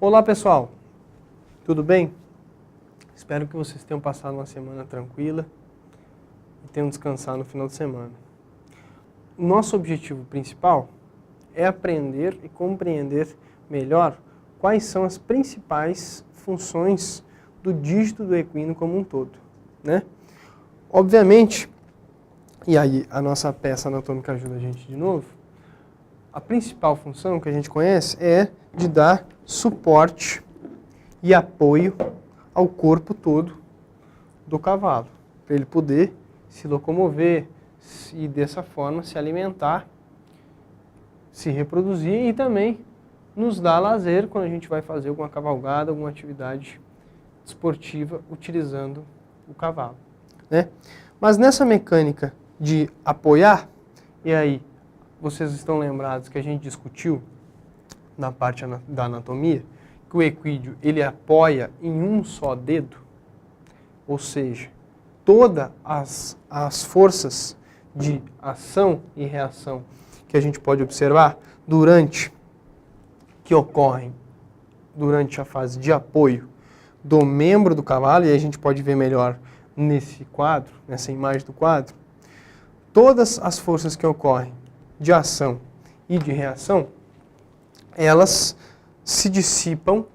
Olá pessoal, tudo bem? Espero que vocês tenham passado uma semana tranquila e tenham descansado no final de semana. O nosso objetivo principal é aprender e compreender melhor quais são as principais funções do dígito do equino como um todo, né? Obviamente, e aí a nossa peça anatômica ajuda a gente de novo, a principal função que a gente conhece é de dar suporte e apoio ao corpo todo do cavalo, para ele poder se locomover e dessa forma se alimentar, se reproduzir e também nos dar lazer quando a gente vai fazer alguma cavalgada, alguma atividade esportiva utilizando o cavalo, né? Mas nessa mecânica de apoiar, e aí vocês estão lembrados que a gente discutiu na parte da anatomia, que o equídeo ele apoia em um só dedo, ou seja, todas as forças de ação e reação que a gente pode observar que ocorrem durante a fase de apoio do membro do cavalo, e a gente pode ver melhor nesse quadro, nessa imagem do quadro, todas as forças que ocorrem de ação e de reação, elas se dissipam,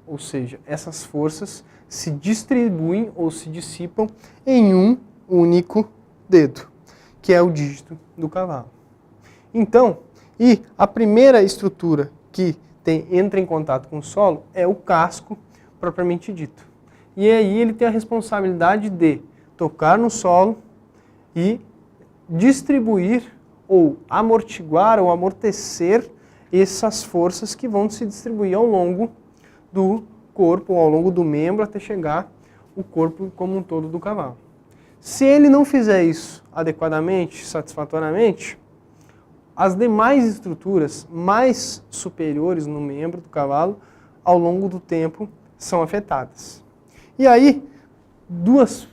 ou seja, essas forças se distribuem ou se dissipam em um único dedo, que é o dígito do cavalo. Então, e a primeira estrutura que entra em contato com o solo é o casco propriamente dito. E aí ele tem a responsabilidade de tocar no solo e distribuir ou amortiguar ou amortecer essas forças que vão se distribuir ao longo do corpo, ao longo do membro, até chegar o corpo como um todo do cavalo. Se ele não fizer isso adequadamente, satisfatoriamente, as demais estruturas mais superiores no membro do cavalo, ao longo do tempo, são afetadas. E aí, duas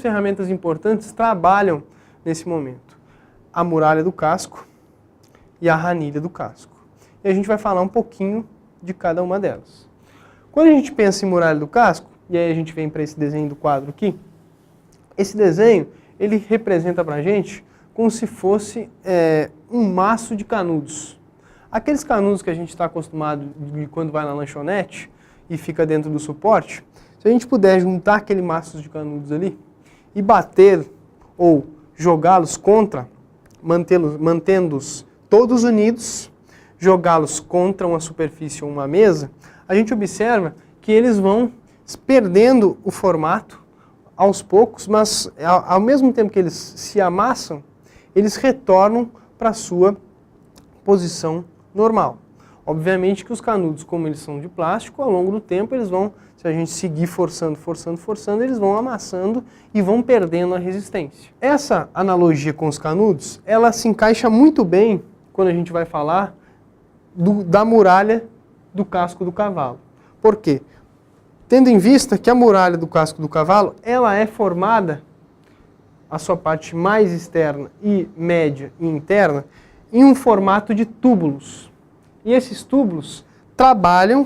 ferramentas importantes trabalham nesse momento: a muralha do casco e a ranilha do casco. E a gente vai falar um pouquinho de cada uma delas. Quando a gente pensa em muralha do casco, e aí a gente vem para esse desenho do quadro aqui, esse desenho ele representa para a gente como se fosse um maço de canudos. Aqueles canudos que a gente está acostumado de quando vai na lanchonete e fica dentro do suporte, se a gente puder juntar aquele maço de canudos ali e bater ou jogá-los contra, mantendo-os todos unidos, jogá-los contra uma superfície ou uma mesa, a gente observa que eles vão perdendo o formato aos poucos, mas ao mesmo tempo que eles se amassam, eles retornam para a sua posição normal. Obviamente que os canudos, como eles são de plástico, ao longo do tempo eles vão, se a gente seguir forçando, eles vão amassando e vão perdendo a resistência. Essa analogia com os canudos, ela se encaixa muito bem quando a gente vai falar da muralha do casco do cavalo. Por quê? Tendo em vista que a muralha do casco do cavalo, ela é formada, a sua parte mais externa e média e interna, em um formato de túbulos. E esses túbulos trabalham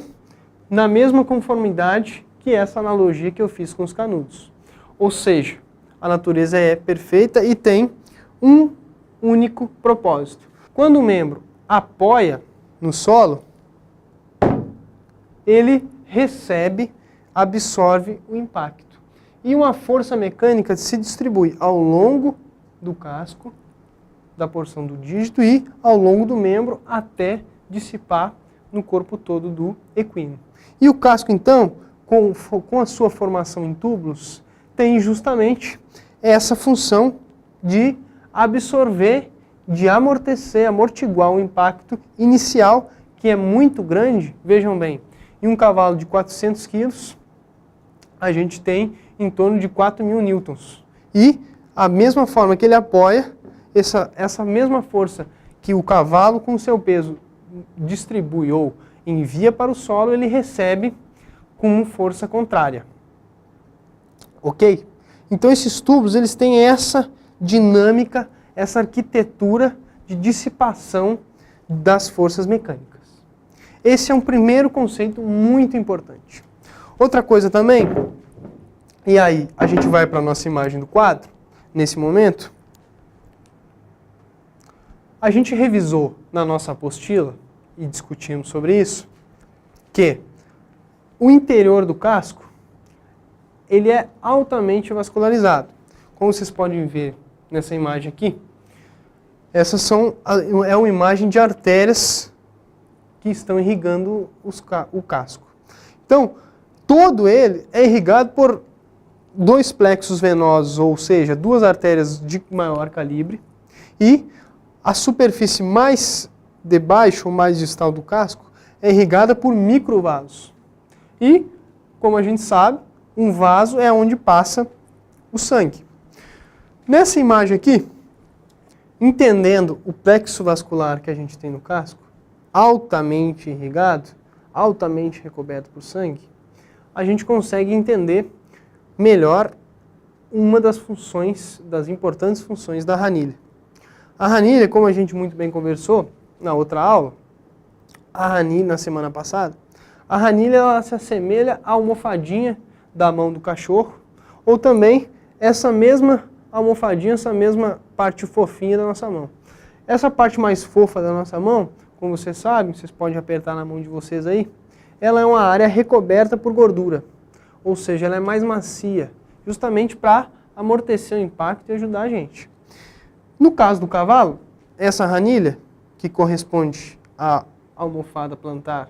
na mesma conformidade que essa analogia que eu fiz com os canudos. Ou seja, a natureza é perfeita e tem um único propósito. Quando o membro apoia no solo, ele recebe, absorve o impacto. E uma força mecânica se distribui ao longo do casco, da porção do dígito e ao longo do membro até dissipar no corpo todo do equino. E o casco, então, com a sua formação em túbulos, tem justamente essa função de absorver, de amortecer, amortiguar o impacto inicial, que é muito grande. Vejam bem, em um cavalo de 400 quilos, a gente tem em torno de 4.000 newtons. E a mesma forma que ele apoia, essa mesma força que o cavalo com seu peso distribui ou envia para o solo, ele recebe com força contrária. Ok? Então esses tubos, eles têm essa dinâmica, essa arquitetura de dissipação das forças mecânicas. Esse é um primeiro conceito muito importante. Outra coisa também, e aí a gente vai para a nossa imagem do quadro, nesse momento, a gente revisou na nossa apostila, e discutimos sobre isso, que o interior do casco, ele é altamente vascularizado. Como vocês podem ver nessa imagem aqui, é uma imagem de artérias que estão irrigando o casco. Então, todo ele é irrigado por dois plexos venosos, ou seja, duas artérias de maior calibre, e a superfície mais debaixo, ou mais distal do casco, é irrigada por microvasos. E, como a gente sabe, um vaso é onde passa o sangue. Nessa imagem aqui, entendendo o plexo vascular que a gente tem no casco, altamente irrigado, altamente recoberto por sangue, a gente consegue entender melhor uma das funções, das importantes funções da ranilha. A ranilha, como a gente muito bem conversou na outra aula, a ranilha na semana passada, a ranilha ela se assemelha à almofadinha da mão do cachorro, ou também essa mesma almofadinha, essa mesma parte fofinha da nossa mão. Essa parte mais fofa da nossa mão, como vocês sabem, vocês podem apertar na mão de vocês aí, ela é uma área recoberta por gordura, ou seja, ela é mais macia, justamente para amortecer o impacto e ajudar a gente. No caso do cavalo, essa ranilha, que corresponde à almofada plantar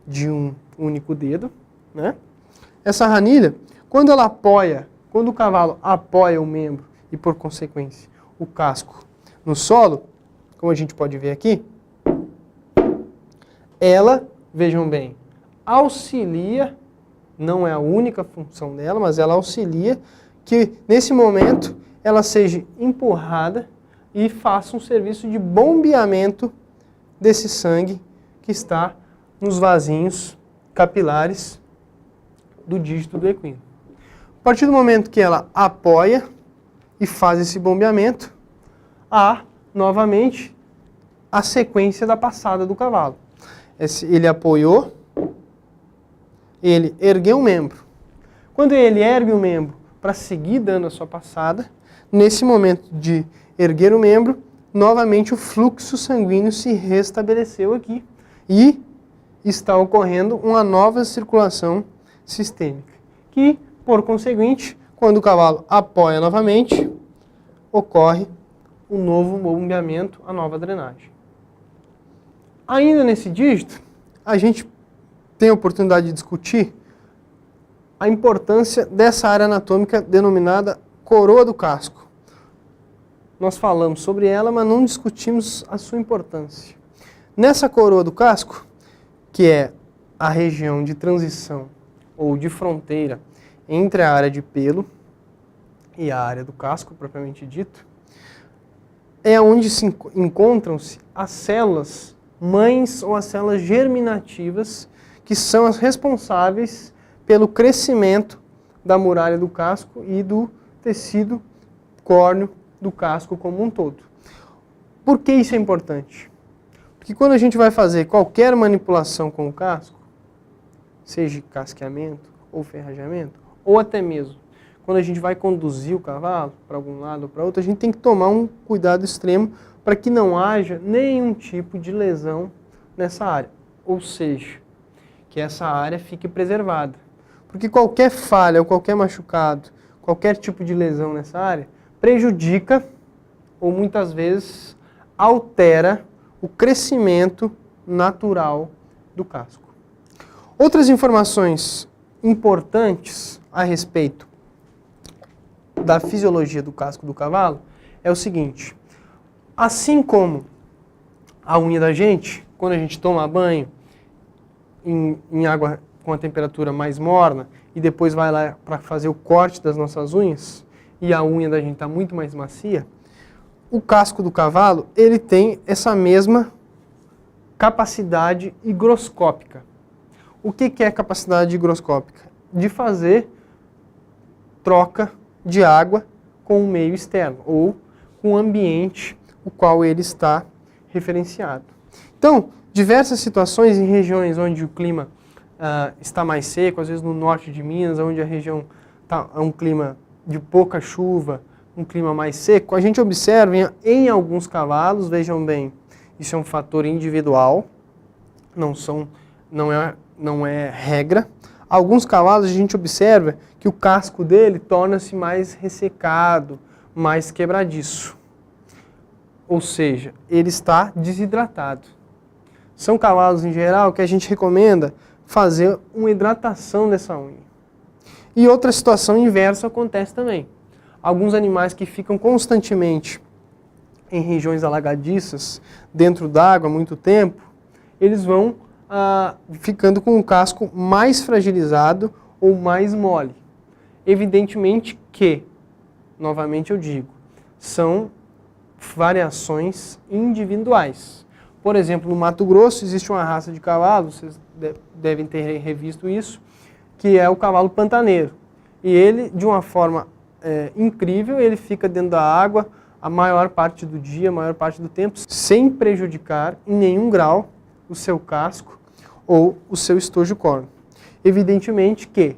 de um único dedo, né? Essa ranilha, quando o cavalo apoia o membro e, por consequência, o casco no solo, como a gente pode ver aqui, ela, vejam bem, auxilia, não é a única função dela, mas ela auxilia que, nesse momento, ela seja empurrada e faça um serviço de bombeamento desse sangue que está nos vasinhos capilares do dígito do equino. A partir do momento que ela apoia e faz esse bombeamento, há, novamente, a sequência da passada do cavalo. Ele apoiou, ele ergueu o membro. Quando ele ergue o membro para seguir dando a sua passada, nesse momento de erguer o membro, novamente o fluxo sanguíneo se restabeleceu aqui e está ocorrendo uma nova circulação sistêmica, que, por conseguinte, quando o cavalo apoia novamente, ocorre um novo bombeamento, a nova drenagem. Ainda nesse dígito, a gente tem a oportunidade de discutir a importância dessa área anatômica denominada coroa do casco. Nós falamos sobre ela, mas não discutimos a sua importância. Nessa coroa do casco, que é a região de transição ou de fronteira entre a área de pelo e a área do casco, propriamente dito, é onde se encontram-se as células mães ou as células germinativas, que são as responsáveis pelo crescimento da muralha do casco e do tecido córneo do casco como um todo. Por que isso é importante? Porque quando a gente vai fazer qualquer manipulação com o casco, seja casqueamento ou ferrageamento, ou até mesmo quando a gente vai conduzir o cavalo para algum lado ou para outro, a gente tem que tomar um cuidado extremo para que não haja nenhum tipo de lesão nessa área. Ou seja, que essa área fique preservada. Porque qualquer falha ou qualquer machucado, qualquer tipo de lesão nessa área, prejudica ou muitas vezes altera o crescimento natural do casco. Outras informações importantes a respeito da fisiologia do casco do cavalo é o seguinte: assim como a unha da gente, quando a gente toma banho em água com a temperatura mais morna e depois vai lá para fazer o corte das nossas unhas e a unha da gente está muito mais macia, o casco do cavalo ele tem essa mesma capacidade higroscópica. O que é capacidade higroscópica? De fazer troca de água com o meio externo ou com o ambiente o qual ele está referenciado. Então, diversas situações em regiões onde o clima está mais seco, às vezes no norte de Minas, onde a região é um clima de pouca chuva, um clima mais seco, a gente observa em alguns cavalos, vejam bem, isso é um fator individual, não é regra. Alguns cavalos a gente observa que o casco dele torna-se mais ressecado, mais quebradiço. Ou seja, ele está desidratado. São cavalos em geral que a gente recomenda fazer uma hidratação dessa unha. E outra situação inversa acontece também. Alguns animais que ficam constantemente em regiões alagadiças, dentro d'água há muito tempo, eles vão ficando com o casco mais fragilizado ou mais mole. Evidentemente que, novamente eu digo, são variações individuais. Por exemplo, no Mato Grosso existe uma raça de cavalo, vocês devem ter revisto isso, que é o cavalo pantaneiro. E ele, de uma forma incrível, ele fica dentro da água a maior parte do dia, a maior parte do tempo, sem prejudicar em nenhum grau o seu casco ou o seu estojo córneo. Evidentemente que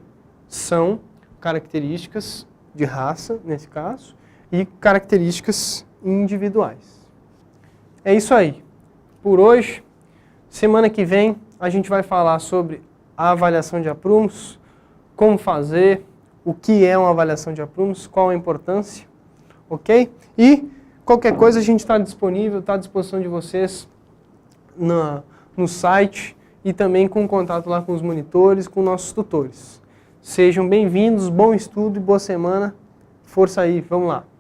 são características de raça, nesse caso, e características individuais. É isso aí. Por hoje, semana que vem, a gente vai falar sobre a avaliação de aprumos, como fazer, o que é uma avaliação de aprumos, qual a importância, ok? E qualquer coisa a gente está disponível, está à disposição de vocês no site e também com contato lá com os monitores, com nossos tutores. Sejam bem-vindos, bom estudo e boa semana. Força aí, vamos lá!